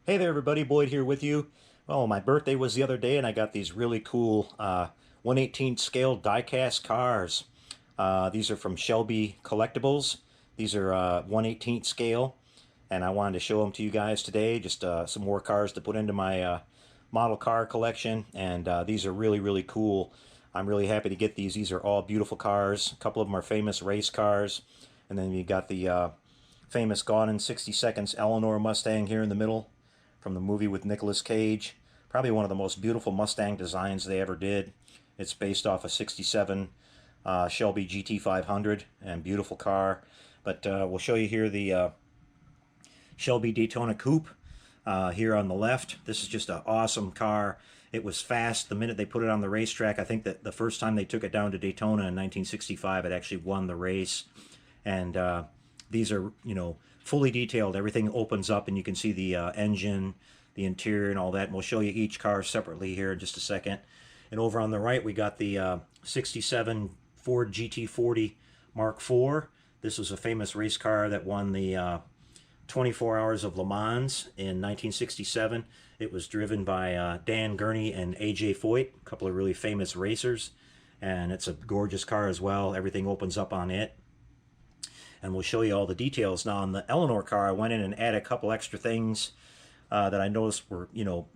Hey there everybody, Boyd here with you. Oh, my birthday was the other day and I got these really cool 1/18 scale diecast cars. These are from Shelby Collectibles. These are 1/18 scale and I wanted to show them to you guys today. Just some more cars to put into my model car collection, and these are really cool. I'm really happy to get these. These are all beautiful cars. A couple of them are famous race cars, and then you got the famous Gone in 60 Seconds Eleanor Mustang here in the middle from the movie with Nicolas Cage. Probably one of the most beautiful Mustang designs they ever did. It's based off a 67 Shelby GT500, and beautiful car. But we'll show you here the Shelby Daytona Coupe here on the left. This is just an awesome car. It was fast the minute they put it on the racetrack. I think that the first time they took it down to Daytona in 1965, it actually won the race. And these are, fully detailed. Everything opens up and you can see the engine, the interior, and all that. And we'll show you each car separately here in just a second. And over on the right, we got the 67 Ford GT40 Mark IV. This was a famous race car that won the 24 Hours of Le Mans in 1967. It was driven by Dan Gurney and A.J. Foyt, a couple of really famous racers. And it's a gorgeous car as well. Everything opens up on it. And we'll show you all the details. Now on the Eleanor car, I went in and added a couple extra things that I noticed were,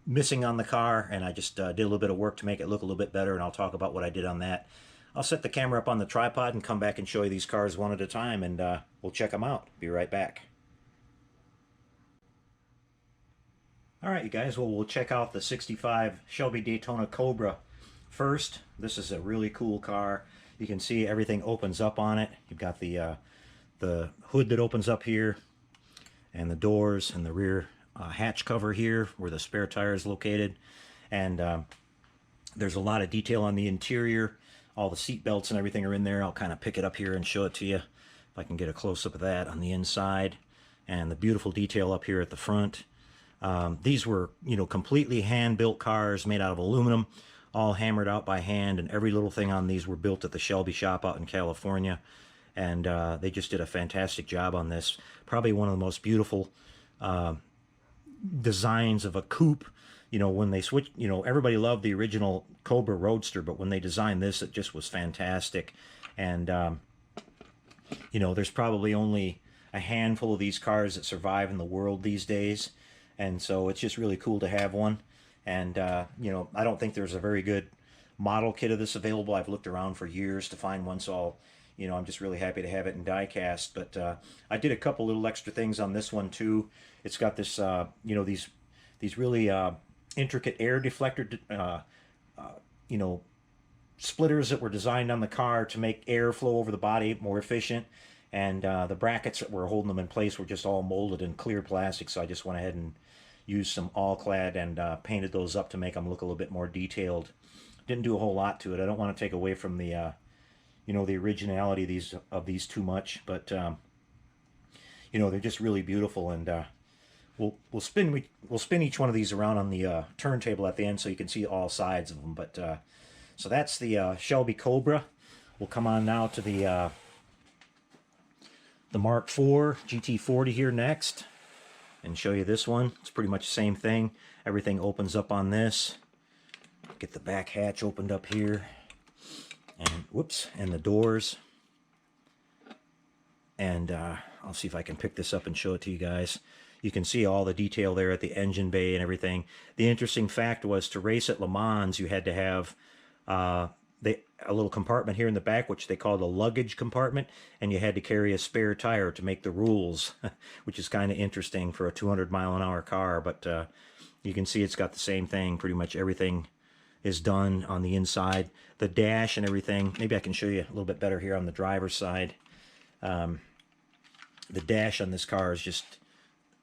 missing on the car. And I just did a little bit of work to make it look a little bit better. And I'll talk about what I did on that. I'll set the camera up on the tripod and come back and show you these cars one at a time. And we'll check them out. Be right back. All right, you guys, well, we'll check out the 65 Shelby Daytona Cobra first. This is a really cool car. You can see everything opens up on it. You've got the hood that opens up here, and the doors, and the rear hatch cover here where the spare tire is located. And there's a lot of detail on the interior. All the seat belts and everything are in there. I'll kind of pick it up here and show it to you if I can get a close-up of that on the inside. And the beautiful detail up here at the front. These were, completely hand-built cars made out of aluminum, all hammered out by hand, and every little thing on these were built at the Shelby shop out in California. And they just did a fantastic job on this. Probably one of the most beautiful designs of a coupe. When they switched, everybody loved the original Cobra Roadster, but when they designed this, it just was fantastic. And, there's probably only a handful of these cars that survive in the world these days. And so it's just really cool to have one. And, I don't think there's a very good model kit of this available. I've looked around for years to find one, so I'm just really happy to have it in diecast. But I did a couple little extra things on this one too. It's got this, these really intricate air deflector, splitters that were designed on the car to make air flow over the body more efficient. And the brackets that were holding them in place were just all molded in clear plastic, so I just went ahead and used some all-clad and painted those up to make them look a little bit more detailed. Didn't do a whole lot to it. I don't want to take away from the, the originality of these too much, but they're just really beautiful. And we'll spin each one of these around on the turntable at the end so you can see all sides of them. But so that's the Shelby Cobra. We'll come on now to the Mark IV GT40 here next and show you this one. It's pretty much the same thing. Everything opens up on this. Get the back hatch opened up here, and whoops, and the doors. And I'll see if I can pick this up and show it to you guys. You can see all the detail there at the engine bay and everything. The interesting fact was, to race at Le Mans, you had to have a little compartment here in the back, which they called a luggage compartment, and you had to carry a spare tire to make the rules, which is kind of interesting for a 200-mile-an-hour car. But you can see it's got the same thing. Pretty much everything is done on the inside. The dash and everything, maybe I can show you a little bit better here on the driver's side. The dash on this car is just,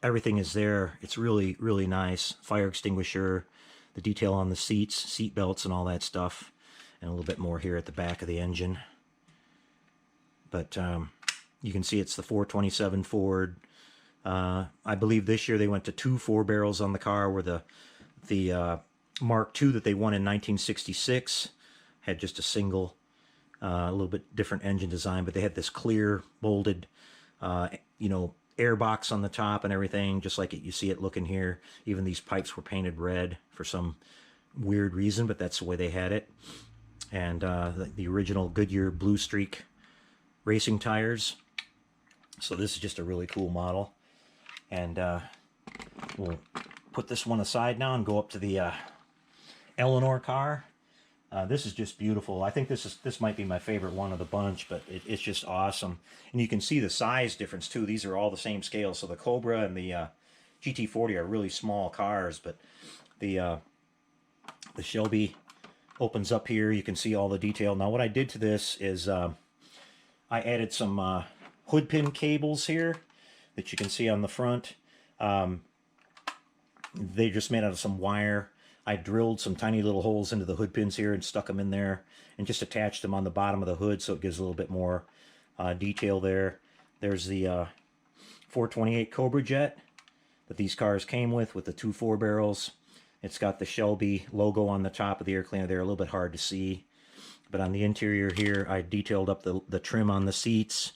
everything is there. It's really nice. Fire extinguisher, the detail on the seats, seat belts, and all that stuff. And a little bit more here at the back of the engine. But you can see it's the 427 Ford. I believe this year they went to 2 4-barrels on the car, where the Mark II that they won in 1966 had just a single, a little bit different engine design, but they had this clear molded, airbox on the top and everything, just like you see it looking here. Even these pipes were painted red for some weird reason, but that's the way they had it. And the original Goodyear Blue Streak racing tires. So this is just a really cool model. And we'll put this one aside now and go up to the Eleanor car. This is just beautiful. I think this might be my favorite one of the bunch, but it's just awesome. And you can see the size difference too. These are all the same scale. So the Cobra and the GT40 are really small cars, but the Shelby opens up here. You can see all the detail. Now what I did to this is I added some hood pin cables here that you can see on the front. They're just made out of some wire. I drilled some tiny little holes into the hood pins here and stuck them in there and just attached them on the bottom of the hood so it gives a little bit more detail there. There's the 428 Cobra jet that these cars came with the 2 4-barrels. It's got the Shelby logo on the top of the air cleaner there, a little bit hard to see. But on the interior here, I detailed up the trim on the seats.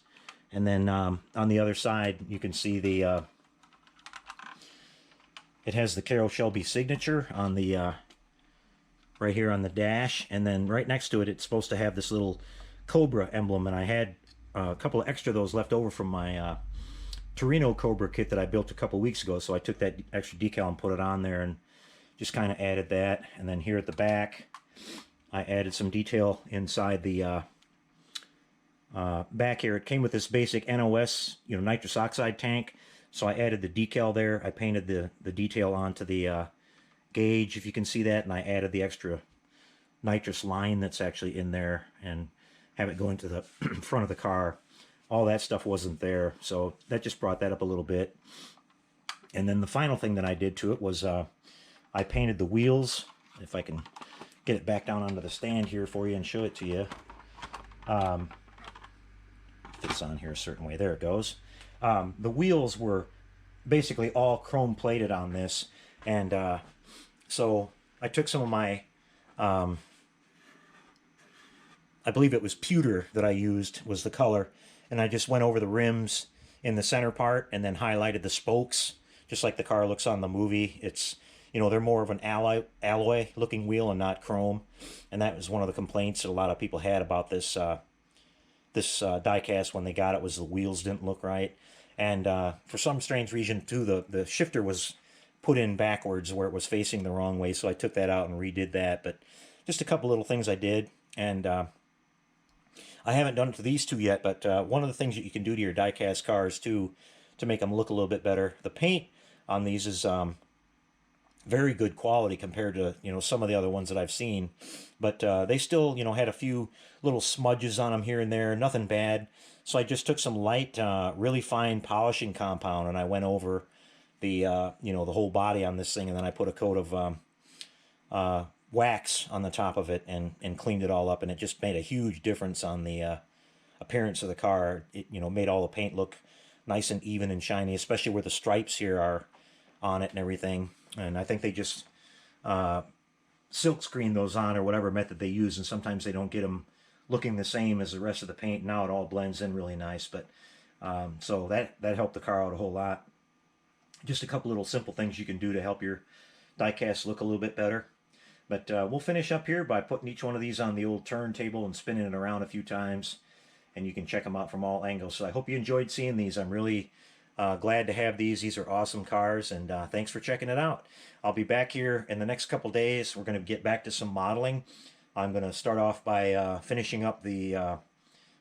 And then on the other side, you can see the it has the Carroll Shelby signature on the right here on the dash, and then right next to it, it's supposed to have this little Cobra emblem, and I had a couple of extra of those left over from my Torino Cobra kit that I built a couple weeks ago, so I took that extra decal and put it on there and just kind of added that. And then here at the back, I added some detail inside the back here. It came with this basic NOS, nitrous oxide tank. So I added the decal there. I painted the detail onto the gauge, if you can see that, and I added the extra nitrous line that's actually in there and have it go into the front of the car. All that stuff wasn't there, so that just brought that up a little bit. And then the final thing that I did to it was I painted the wheels. If I can get it back down onto the stand here for you and show it to you. Fits on here a certain way. There it goes. The wheels were basically all chrome plated on this, and so I took some of my I believe it was pewter that I used was the color, and I just went over the rims in the center part and then highlighted the spokes just like the car looks on the movie. It's they're more of an alloy looking wheel and not chrome, and that was one of the complaints that a lot of people had about this diecast when they got it, was the wheels didn't look right. And for some strange reason too, the shifter was put in backwards where it was facing the wrong way, so I took that out and redid that. But just a couple little things I did, and I haven't done it to these two yet, but one of the things that you can do to your diecast cars too to make them look a little bit better, the paint on these is very good quality compared to some of the other ones that I've seen, but they still had a few little smudges on them here and there, nothing bad. So I just took some light, really fine polishing compound, and I went over the the whole body on this thing, and then I put a coat of wax on the top of it and cleaned it all up, and it just made a huge difference on the appearance of the car. It made all the paint look nice and even and shiny, especially where the stripes here are on it and everything. And I think they just silk screen those on, or whatever method they use, and sometimes they don't get them looking the same as the rest of the paint. Now it all blends in really nice, but so that helped the car out a whole lot. Just a couple little simple things you can do to help your diecast look a little bit better. But we'll finish up here by putting each one of these on the old turntable and spinning it around a few times, and you can check them out from all angles. So I hope you enjoyed seeing these. I'm really glad to have these. These are awesome cars, and thanks for checking it out. I'll be back here in the next couple days. We're going to get back to some modeling. I'm going to start off by finishing up the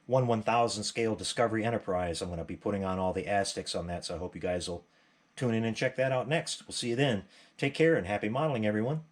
1/1000 scale Discovery Enterprise. I'm going to be putting on all the Aztecs on that, so I hope you guys will tune in and check that out next. We'll see you then. Take care and happy modeling, everyone.